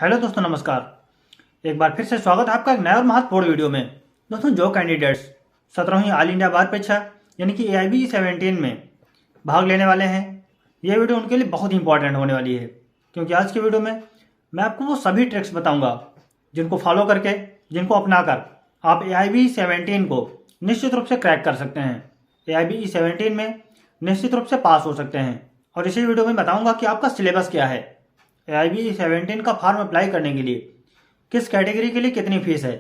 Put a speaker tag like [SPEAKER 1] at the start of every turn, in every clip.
[SPEAKER 1] Hello दोस्तों, नमस्कार। एक बार फिर से स्वागत है आपका एक नया और महत्वपूर्ण वीडियो में। दोस्तों, जो कैंडिडेट्स 17वीं ऑल इंडिया बार परीक्षा यानी कि AIBE 17 में भाग लेने वाले हैं, ये वीडियो उनके लिए बहुत इंपॉर्टेंट होने वाली है, क्योंकि आज की वीडियो में मैं आपको वो सभी ट्रिक्स बताऊंगा जिनको फॉलो करके, जिनको अपनाकर आप AIBE 17 को निश्चित रूप से क्रैक कर सकते हैं। AIBE 17 में निश्चित रूप से पास हो सकते हैं। और इसी वीडियो में बताऊंगा कि आपका सिलेबस क्या है, AIBE 17 का फॉर्म अप्लाई करने के लिए किस कैटेगरी के लिए कितनी फीस है,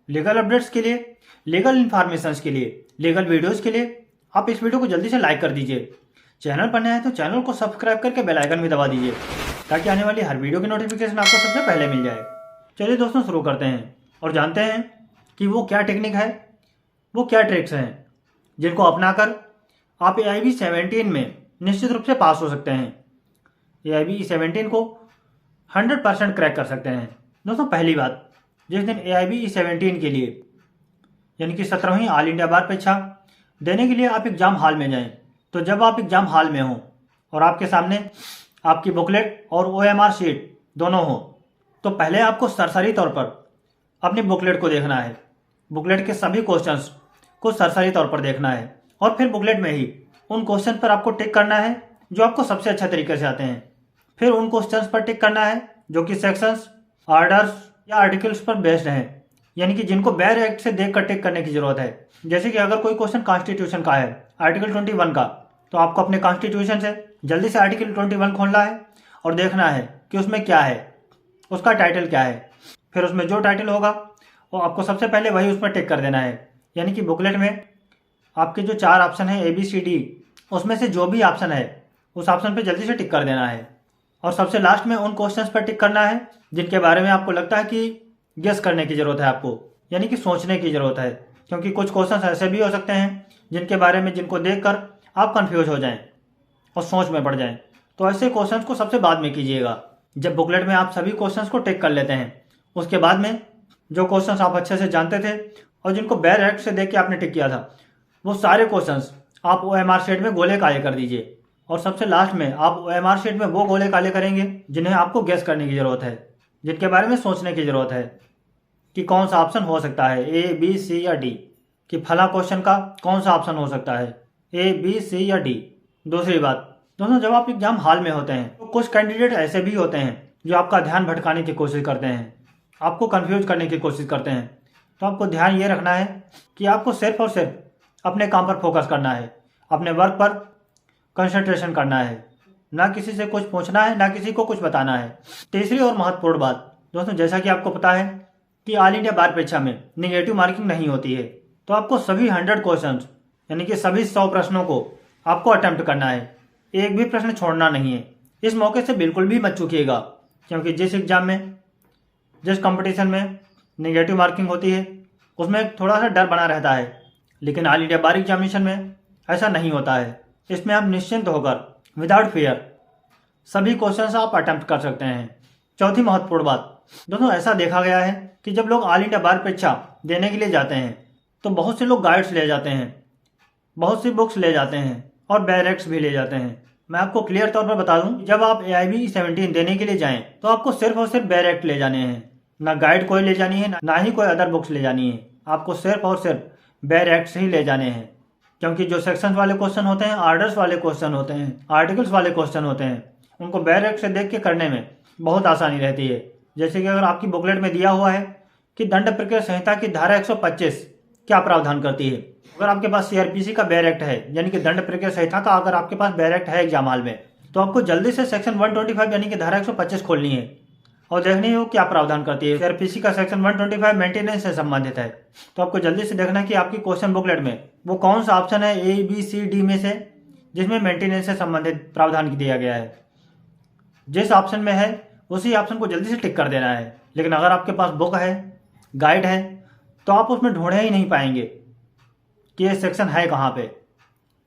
[SPEAKER 1] लीगल अपडेट्स के लिए, लीगल इन्फॉर्मेशंस के लिए, लीगल वीडियोस के लिए। आप इस वीडियो को जल्दी से लाइक कर दीजिए। चैनल पर नए हैं तो चैनल को सब्सक्राइब करके बेल आइकन भी दबा दीजिए, ताकि आने वाली हर वीडियो की नोटिफिकेशन आपको सबसे पहले मिल जाए। चलिए दोस्तों, शुरू करते हैं और जानते हैं कि वो क्या टेक्निक है, वो क्या ट्रिक्स हैं जिनको अपनाकर आप AIBE 17 में निश्चित रूप से पास हो सकते हैं, AIBE 17 को 100% क्रैक कर सकते हैं। दोस्तों, पहली बात, जिस दिन AIBE 17 के लिए यानी कि 17वीं ऑल इंडिया बार परीक्षा देने के लिए आप एग्जाम हॉल में जाएं, तो जब आप एग्जाम हॉल में हों और आपके सामने आपकी बुकलेट और OMR शीट दोनों हो, तो पहले आपको सरसरी तौर पर अपनी बुकलेट को देखना है। बुकलेट के सभी क्वेश्चंस को सरसरी तौर पर देखना है और फिर बुकलेट में ही उन क्वेश्चन पर आपको टिक करना है जो आपको सबसे अच्छा तरीके से आते हैं। फिर उन क्वेश्चंस पर टिक करना है जो कि सेक्शंस, ऑर्डर्स या आर्टिकल्स पर बेस्ड हैं, यानी कि जिनको बैर एक्ट से देखकर टिक करने की जरूरत है। जैसे कि अगर कोई क्वेश्चन कॉन्स्टिट्यूशन का है, आर्टिकल 21 का, तो आपको अपने कॉन्स्टिट्यूशन से जल्दी से आर्टिकल 21 खोलना है और देखना है कि उसमें क्या है, उसका टाइटल क्या है। फिर उसमें जो टाइटल होगा वो आपको सबसे पहले वही उस पर टिक कर देना है। यानी कि बुकलेट में आपके जो 4 ऑप्शन है ABCD, उसमें से जो भी ऑप्शन है उस ऑप्शन पर जल्दी से टिक कर देना है। और सबसे लास्ट में उन क्वेश्चंस पर टिक करना है जिनके बारे में आपको लगता है कि गेस करने की जरूरत है आपको, यानी कि सोचने की जरूरत है। क्योंकि कुछ क्वेश्चंस ऐसे भी हो सकते हैं जिनके बारे में, जिनको देखकर आप कंफ्यूज हो जाएं और सोच में पड़ जाएं। तो ऐसे क्वेश्चंस को सबसे बाद में कीजिएगा। जब बुकलेट में आप सभी क्वेश्चंस को टिक कर लेते हैं, उसके बाद में जो क्वेश्चंस आप अच्छे से जानते थे और जिनको बैर एक्ट से देख के आपने टिक किया था, वो सारे क्वेश्चंस आप OMR शीट में गोले काले कर दीजिए। और सबसे लास्ट में आप OMR शीट में वो गोले काले करेंगे जिन्हें आपको गेस करने की जरूरत है, जिनके बारे में सोचने की जरूरत है कि कौन सा ऑप्शन हो सकता है, A, B, C या D, कि फला क्वेश्चन का कौन सा ऑप्शन हो सकता है, A, B, C या D। दूसरी बात, दोस्तों, जब आप एग्जाम हॉल में होते हैं तो कुछ कैंडिडेट ऐसे भी होते हैं जो आपका ध्यान भटकाने की कोशिश करते हैं, आपको कन्फ्यूज करने की कोशिश करते हैं। तो आपको ध्यान ये रखना है कि आपको सिर्फ और सिर्फ अपने काम पर फोकस करना है, अपने वर्क पर कंसंट्रेशन करना है, ना किसी से कुछ पूछना है, ना किसी को कुछ बताना है। तीसरी और महत्वपूर्ण बात, दोस्तों, जैसा कि आपको पता है कि ऑल इंडिया बार परीक्षा में निगेटिव मार्किंग नहीं होती है, तो आपको सभी 100 क्वेश्चंस यानी कि सभी 100 प्रश्नों को आपको अटेम्प्ट करना है, एक भी प्रश्न छोड़ना नहीं है। इस मौके से बिल्कुल भी मत चूकिएगा, क्योंकि जिस एग्जाम में, जिस कंपटीशन में निगेटिव मार्किंग होती है उसमें थोड़ा सा डर बना रहता है, लेकिन ऑल इंडिया बार एग्जामिनेशन में ऐसा नहीं होता है। इसमें आप निश्चिंत होकर विदाउट फियर सभी क्वेश्चंस आप अटेम्प्ट कर सकते हैं। चौथी महत्वपूर्ण बात, दोस्तों, ऐसा देखा गया है कि जब लोग ऑल इंडिया बार परीक्षा देने के लिए जाते हैं तो बहुत से लोग गाइड्स ले जाते हैं, बहुत सी बुक्स ले जाते हैं और बैर एक्ट्स भी ले जाते हैं। मैं आपको क्लियर तौर पर बता दूं, जब आप AIBE 17 देने के लिए जाएं तो आपको सिर्फ और सिर्फ बैर एक्ट ले जाने हैं, ना गाइड कोई ले जानी है, ना ही कोई अदर बुक्स ले जानी है। आपको सिर्फ और सिर्फ बैर एक्ट्स ही ले जाने हैं, क्योंकि जो सेक्शन वाले क्वेश्चन होते हैं, ऑर्डर्स वाले क्वेश्चन होते हैं, आर्टिकल्स वाले क्वेश्चन होते हैं, उनको बैर एक्ट से देख के करने में बहुत आसानी रहती है। जैसे कि अगर आपकी बुकलेट में दिया हुआ है कि दंड प्रक्रिया संहिता की धारा 125 क्या प्रावधान करती है, अगर आपके पास CRPC का बैर एक्ट है, यानी कि दंड प्रक्रिया संहिता का अगर आपके पास बैर एक्ट है एग्जाम हॉल में, तो आपको जल्दी से सेक्शन 125 यानी कि धारा 125 खोलनी है और देखनी है वो क्या प्रावधान करती है। CRPC का सेक्शन 125 मेंटेनेंस से संबंधित है, तो आपको जल्दी से देखना है कि आपकी क्वेश्चन बुकलेट में वो कौन सा ऑप्शन है A, B, C, D में से जिसमें मेंटेनेंस से संबंधित प्रावधान दिया गया है। जिस ऑप्शन में है उसी ऑप्शन को जल्दी से टिक कर देना है। लेकिन अगर आपके पास बुक है, गाइड है, तो आप उसमें ढूंढे ही नहीं पाएंगे कि ये सेक्शन है कहाँ पे,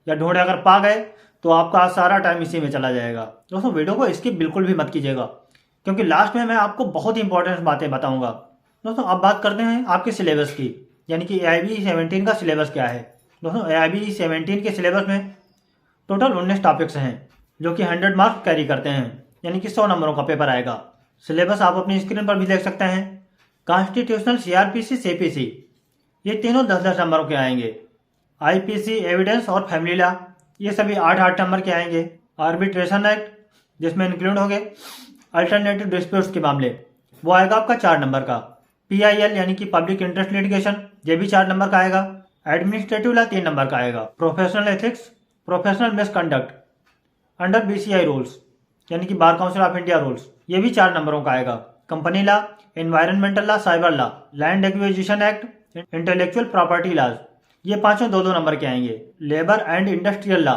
[SPEAKER 1] या ढूंढे अगर पा गए तो आपका सारा टाइम इसी में चला जाएगा। दोस्तों, वीडियो को स्किप बिल्कुल भी मत कीजिएगा, क्योंकि लास्ट में मैं आपको बहुत ही इंपॉर्टेंट बातें बताऊंगा। दोस्तों, अब बात करते हैं आपके सिलेबस की, यानी कि AIBE 17 का सिलेबस क्या है। दोस्तों, AIBE 17 के सिलेबस में टोटल 19 टॉपिक्स हैं जो कि 100 मार्क्स कैरी करते हैं, यानी कि 100 नंबरों का पेपर आएगा। सिलेबस आप अपनी स्क्रीन पर भी देख सकते हैं। कॉन्स्टिट्यूशनल, सीआरपीसी, सीपीसी, ये तीनों 10-10 नंबरों के आएंगे। आईपीसी, एविडेंस और फैमिली लॉ, ये सभी 8-8 नंबर के आएंगे। आर्बिट्रेशन एक्ट, जिसमें इंक्लूड होंगे अल्टरनेटिव डिस्प्यूट्स के मामले, वो आएगा आपका 4 नंबर का। पीआईएल यानी कि पब्लिक इंटरेस्ट लिटिगेशन, ये भी 4 नंबर का आएगा। एडमिनिस्ट्रेटिव लॉ 3 नंबर का आएगा। Professional ethics, professional misconduct under BCI rules यानी कि bar council of India rules, ये भी 4 नंबरों का आएगा। Company law, environmental law, cyber law, land acquisition act, intellectual property laws, ये पांचों 2-2 नंबर के आएंगे। लेबर एंड इंडस्ट्रियल लॉ,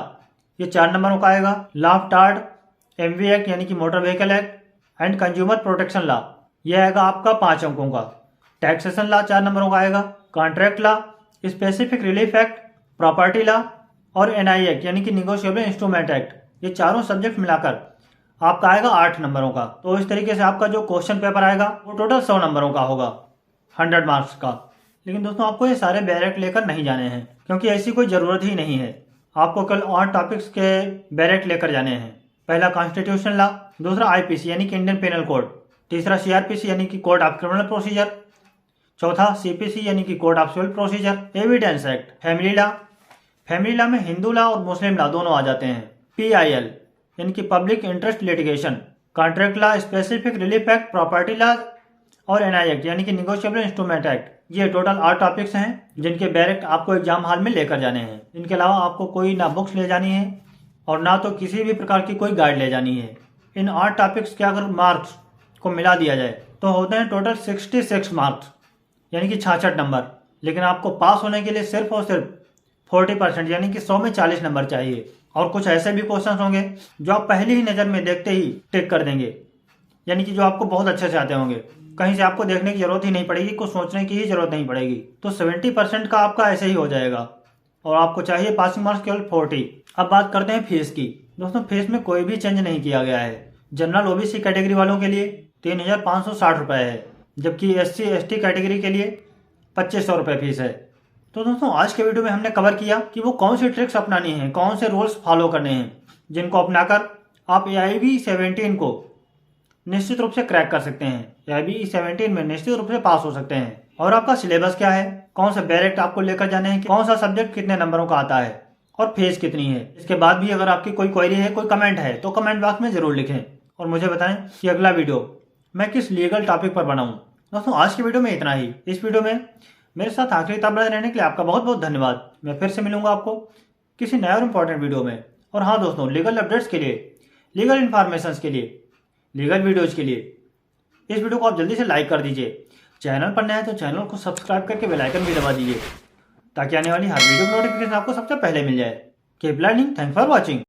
[SPEAKER 1] ये 4 नंबरों का आएगा। Law of tort, MV act यानी कि motor vehicle act and consumer protection law, ये आएगा आपका 5 अंकों का। टैक्सेशन लॉ 4 नंबरों का आएगा। Contract law, specific relief act, property law और एनआई एक्ट यानी कि निगोशिएबल इंस्ट्रूमेंट एक्ट, ये चारों सब्जेक्ट मिलाकर आपका आएगा 8 नंबरों का। तो इस तरीके से आपका जो क्वेश्चन पेपर आएगा वो टोटल 100 नंबरों का होगा, 100 मार्क्स का। लेकिन दोस्तों आपको ये सारे बैरेक्ट लेकर नहीं जाने हैं, क्योंकि ऐसी कोई ज़रूरत ही नहीं है। आपको कल 8 टॉपिक्स के बैरेक्ट लेकर जाने हैं। पहला कॉन्स्टिट्यूशन लॉ, दूसरा आईपीसी यानी कि इंडियन पेनल कोड, तीसरा सीआरपीसी यानी कि कोड ऑफ क्रिमिनल प्रोसीजर, चौथा सीपीसी यानी कि code of civil procedure, evidence act, family law, family law में हिंदू लॉ और मुस्लिम लॉ दोनों आ जाते हैं। पीआईएल यानी कि public interest litigation, contract law, specific relief act, property law और एनआई एक्ट यानी कि निगोशिएबल इंस्ट्रूमेंट एक्ट, ये टोटल 8 टॉपिक्स हैं जिनके बैरेक्ट आपको एग्जाम हॉल में लेकर जाने हैं। इनके अलावा आपको कोई ना बुक्स ले जानी है और ना तो किसी भी प्रकार की कोई गाइड ले जानी है। इन 8 टॉपिक्स के अगर मार्क्स को मिला दिया जाए तो होते हैं टोटल 66 मार्क्स यानी कि 66 नंबर। लेकिन आपको पास होने के लिए सिर्फ और सिर्फ 40% यानी कि 100 में 40 नंबर चाहिए। और कुछ ऐसे भी क्वेश्चन होंगे जो आप पहली ही नज़र में देखते ही टिक कर देंगे, यानी कि जो आपको बहुत अच्छे से आते होंगे, कहीं से आपको देखने की जरूरत ही नहीं पड़ेगी, कुछ सोचने की ही जरूरत नहीं पड़ेगी। तो 70% का आपका ऐसे ही हो जाएगा और आपको चाहिए पासिंग मार्क्स केवल 40। अब बात करते हैं फीस की। दोस्तों फीस में कोई भी चेंज नहीं किया गया है। जनरल ओबीसी कैटेगरी वालों के लिए 3,560 रुपये है, जबकि SC ST कैटेगरी के लिए 2,500 रुपये फीस है। तो दोस्तों आज के वीडियो में हमने कवर किया कि वो कौन सी ट्रिक्स अपनानी है, कौन से रूल्स फॉलो करने हैं, जिनको अपनाकर आप AIB 17 को निश्चित रूप से क्रैक कर सकते हैं। AIB 17 में निश्चित रूप से पास हो सकते हैं। और आपका सिलेबस क्या है, कौन से बैरेक्ट आपको लेकर जाने हैं, कौन सा सब्जेक्ट कितने नंबरों का आता है और फीस कितनी है। इसके बाद भी अगर आपकी कोई क्वेरी है, कोई कमेंट है, तो कमेंट बॉक्स में जरूर लिखें और मुझे बताएं कि अगला वीडियो मैं किस लीगल टॉपिक पर बनाऊं। दोस्तों आज की वीडियो में इतना ही। इस वीडियो में मेरे साथ आखिरी तक बने रहने के लिए आपका बहुत बहुत धन्यवाद। मैं फिर से मिलूंगा आपको किसी नए और इम्पोर्टेंट वीडियो में। और हाँ दोस्तों, लीगल अपडेट्स के लिए, लीगल इन्फॉर्मेशन के लिए, लीगल वीडियोज के लिए इस वीडियो को आप जल्दी से लाइक कर दीजिए। चैनल पर नया है तो चैनल को सब्सक्राइब करके बेल आइकन भी दबा दीजिए, ताकि आने वाली हर वीडियो की नोटिफिकेशन आपको सबसे पहले मिल जाए। Keep learning, thanks for watching.